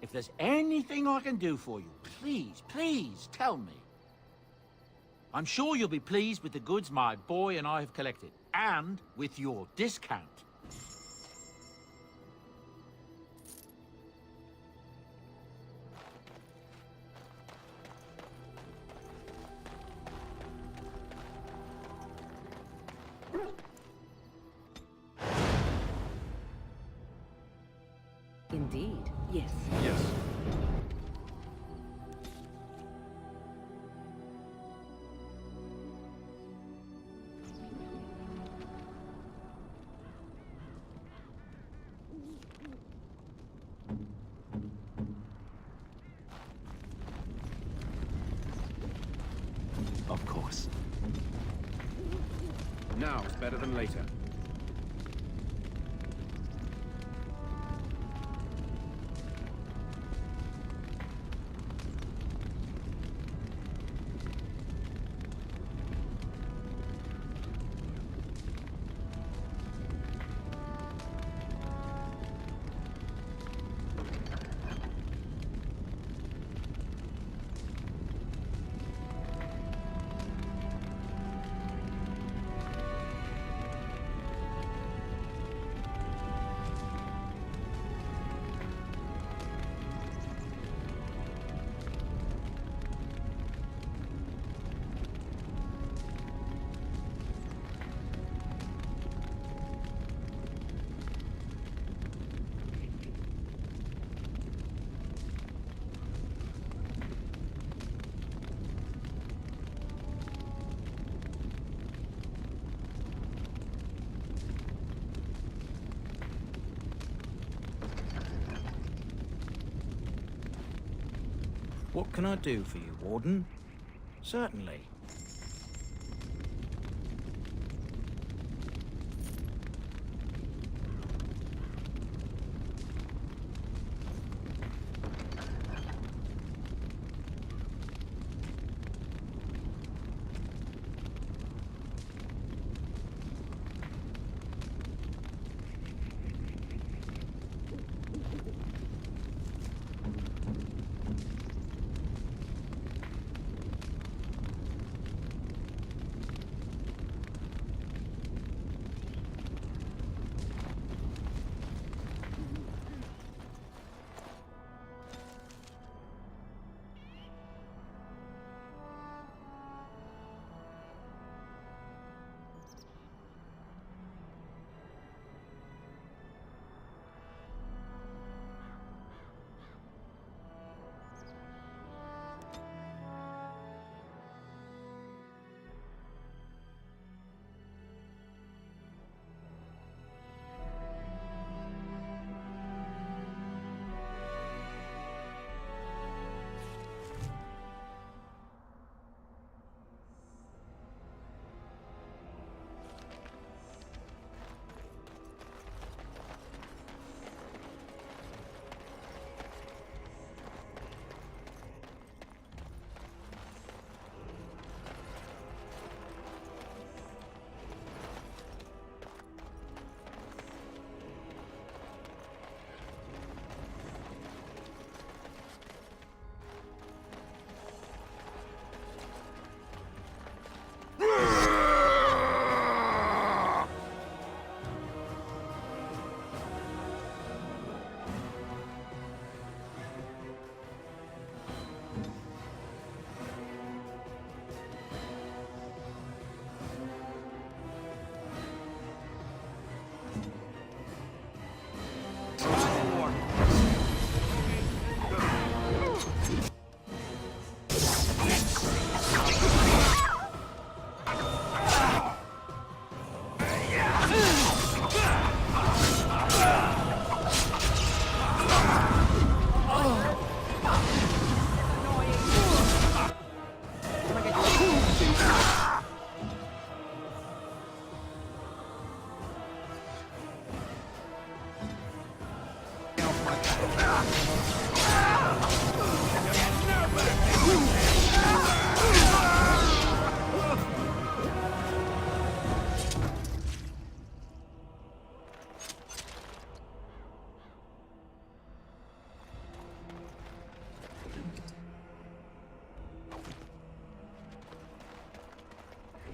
If there's anything I can do for you, please tell me. I'm sure you'll be pleased with the goods my boy and I have collected, and with your discount. Indeed, yes. Yes. Of course. Now is better than later. What can I do for you, Warden? Certainly.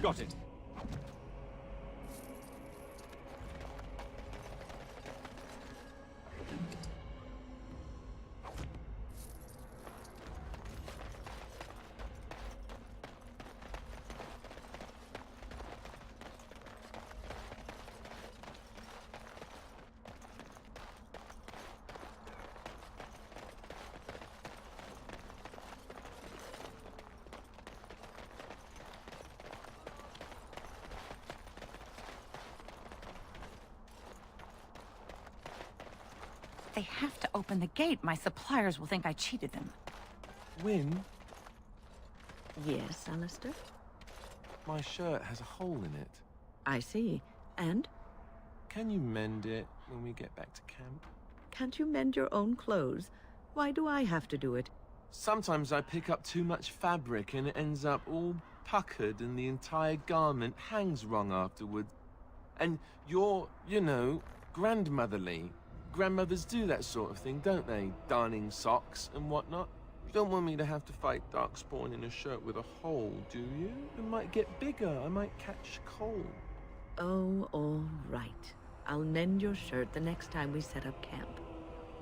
Got it. They have to open the gate. My suppliers will think I cheated them. Wynne, Yes, Alistair? my shirt has a hole in it. I see. And? Can you mend it when we get back to camp? Can't you mend your own clothes? Why do I have to do it? Sometimes I pick up too much fabric and it ends up all puckered and the entire garment hangs wrong afterward. And you're, you know, grandmotherly. Grandmothers do that sort of thing, don't they? Darning socks and whatnot. You don't want me to have to fight Darkspawn in a shirt with a hole, do you? It might get bigger. I might catch cold. Oh, all right. I'll mend your shirt the next time we set up camp.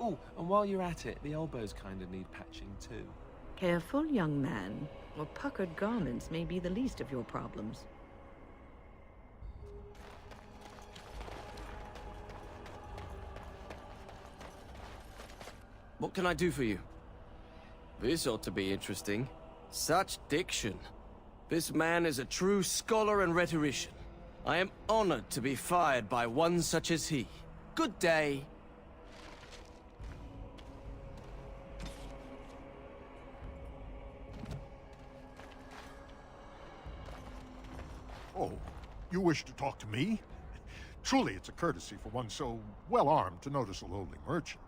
Oh, and while you're at it, the elbows kind of need patching too. Careful, young man. Or puckered garments may be the least of your problems. What can I do for you? This ought to be interesting. Such diction. This man is a true scholar and rhetorician. I am honored to be fired by one such as he. Good day. Oh, you wish to talk to me? Truly, it's a courtesy for one so well-armed to notice a lowly merchant.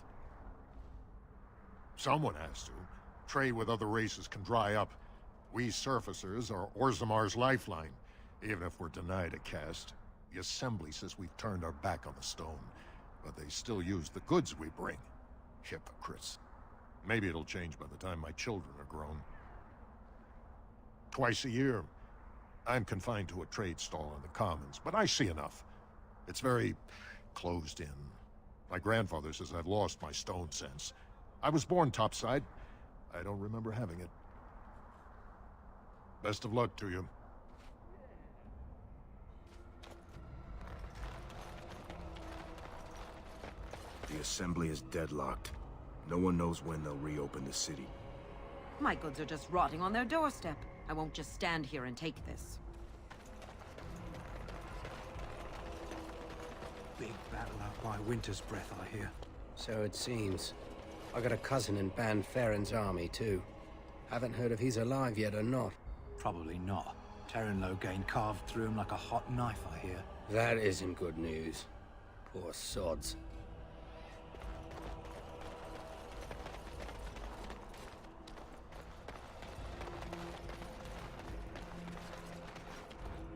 Someone has to. Trade with other races can dry up. We surfacers are Orzamar's lifeline, even if we're denied a caste. The Assembly says we've turned our back on the stone, but they still use the goods we bring. Hypocrites. Maybe it'll change by the time my children are grown. Twice a year, I'm confined to a trade stall in the Commons, but I see enough. It's very closed in. My grandfather says I've lost my stone sense. I was born topside. I don't remember having it. Best of luck to you. The Assembly is deadlocked. No one knows when they'll reopen the city. My goods are just rotting on their doorstep. I won't just stand here and take this. Big battle out by Winter's Breath, I hear. So it seems. I got a cousin in Ban Farron's army, too. Haven't heard if he's alive yet or not. Probably not. Terran Loghain carved through him like a hot knife, I hear. That isn't good news. Poor sods.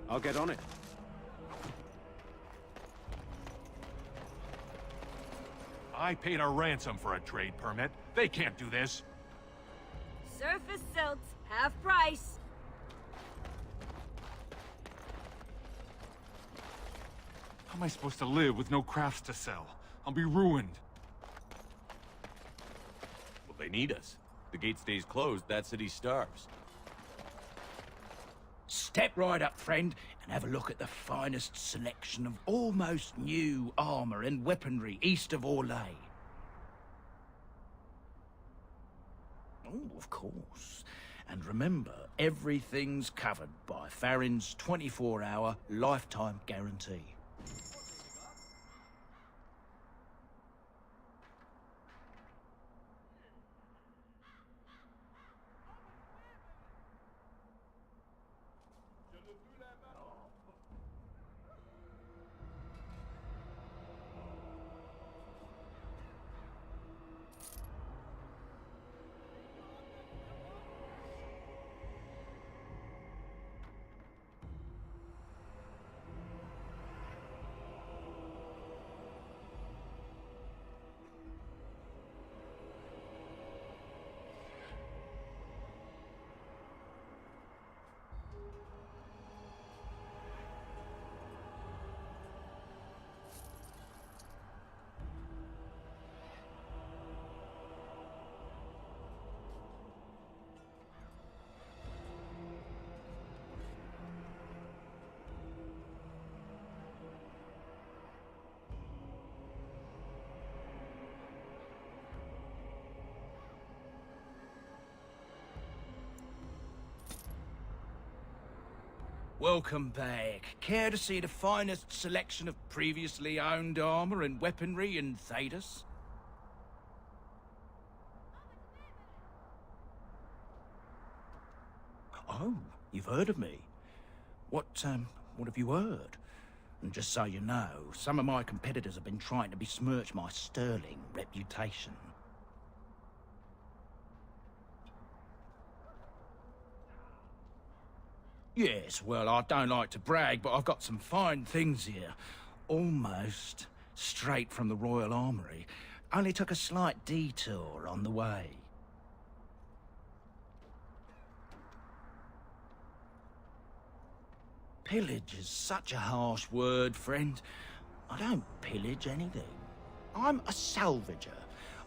I'll get on it. I paid a ransom for a trade permit. They can't do this. Surface silts, half price. How am I supposed to live with no crafts to sell? I'll be ruined. Well, they need us. The gate stays closed, that city starves. Step right up, friend, and have a look at the finest selection of almost new armor and weaponry east of Orlais. Oh, of course. And remember, everything's covered by Farron's 24-hour lifetime guarantee. Welcome back. Care to see the finest selection of previously owned armor and weaponry in Thedas? Oh, you've heard of me. What have you heard? And just so you know, some of my competitors have been trying to besmirch my sterling reputation. Yes, well, I don't like to brag, but I've got some fine things here. Almost straight from the Royal Armoury. Only took a slight detour on the way. Pillage is such a harsh word, friend. I don't pillage anything. I'm a salvager.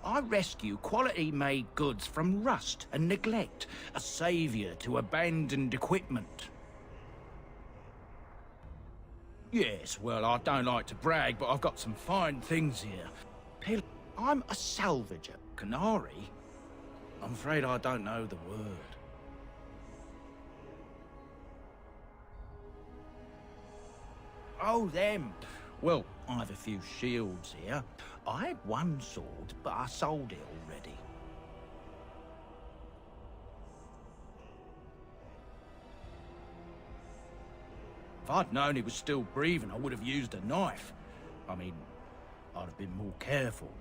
I rescue quality-made goods from rust and neglect, a saviour to abandoned equipment. Yes, well, I don't like to brag, but I've got some fine things here. I'm a salvager. Canary? I'm afraid I don't know the word. Oh, them. Well, I have a few shields here. I had one sword, but I sold it already. If I'd known he was still breathing, I would have used a knife. I mean, I'd have been more careful.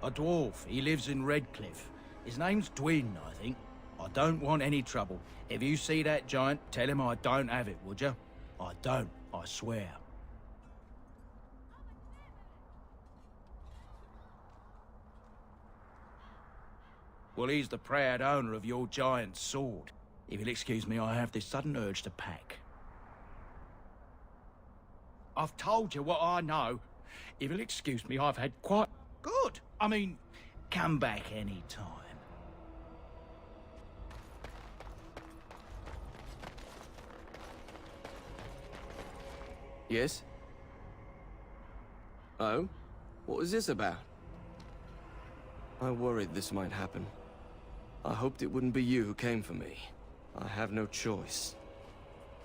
A dwarf. He lives in Redcliffe. His name's Dwin, I think. I don't want any trouble. If you see that giant, tell him I don't have it, would you? I don't, I swear. Well, he's the proud owner of your giant sword. If you'll excuse me, I have this sudden urge to pack. I've told you what I know. If you'll excuse me, I've had quite... Good! I mean, come back any time. Yes? Oh? What was this about? I worried this might happen. I hoped it wouldn't be you who came for me. I have no choice.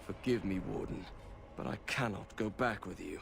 Forgive me, Warden, but I cannot go back with you.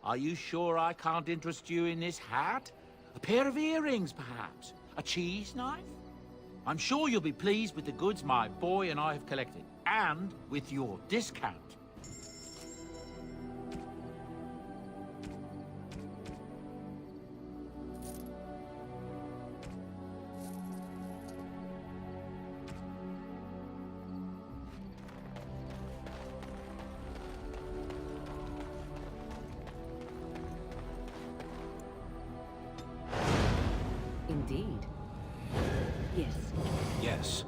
Are you sure I can't interest you in this hat? A pair of earrings, perhaps? A cheese knife? I'm sure you'll be pleased with the goods my boy and I have collected, and with your discount. Indeed. Yes. Yes.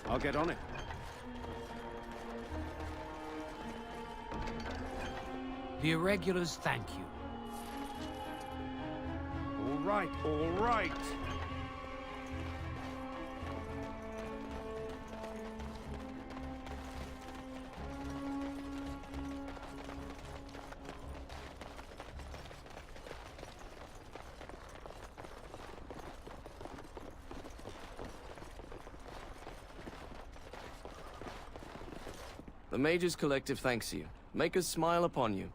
I'll get on it. The irregulars thank you. All right, all right. The Mage's Collective thanks you. Make us smile upon you.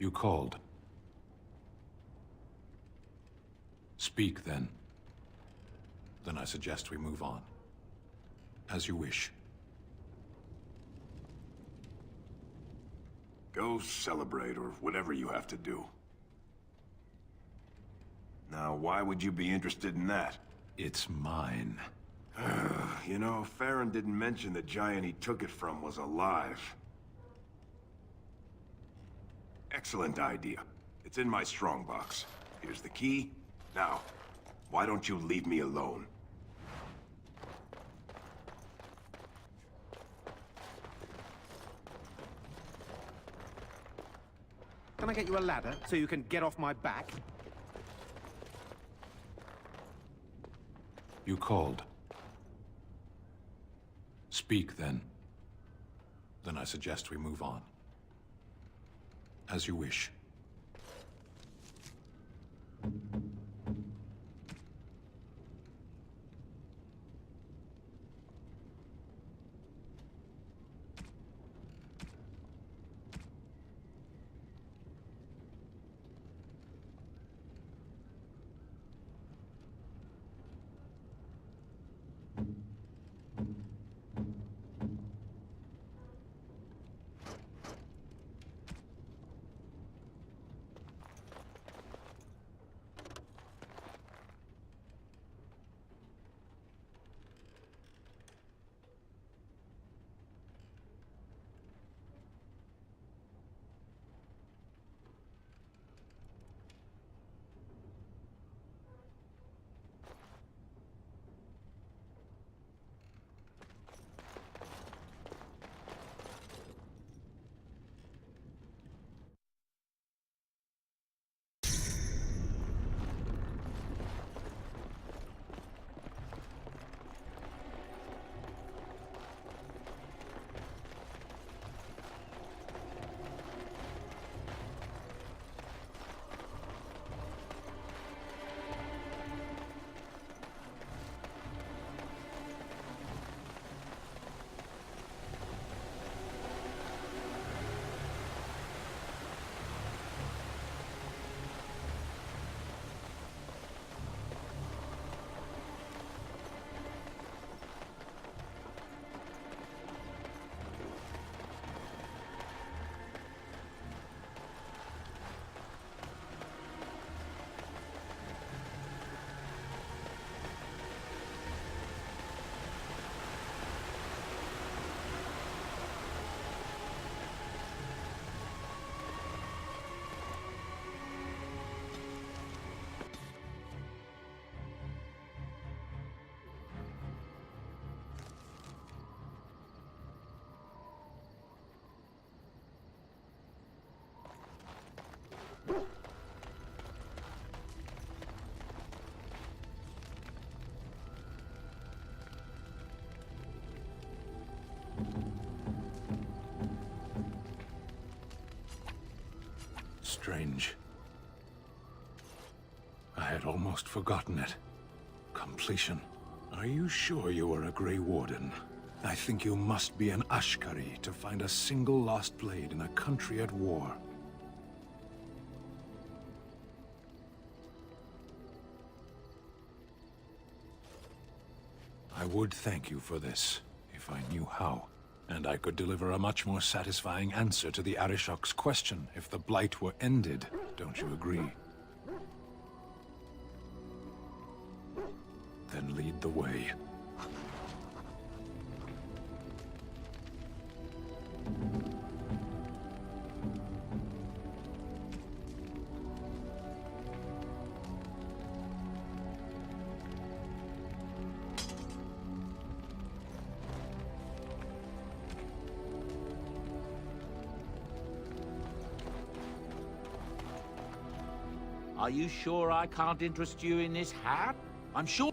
You called. Speak, then. Then I suggest we move on. As you wish. Go celebrate, or whatever you have to do. Now, why would you be interested in that? It's mine. You know, Farron didn't mention the giant he took it from was alive. Excellent idea. It's in my strongbox. Here's the key. Now, why don't you leave me alone? Can I get you a ladder so you can get off my back? You called. Speak, then. Then I suggest we move on. As you wish. strange. I had almost forgotten it. Completion. Are you sure you are a Grey Warden? I think you must be an Ashkari to find a single lost blade in a country at war. I would thank you for this, if I knew how. And I could deliver a much more satisfying answer to the Arishok's question if the Blight were ended. Don't you agree? Then lead the way. Are you sure I can't interest you in this hat? I'm sure...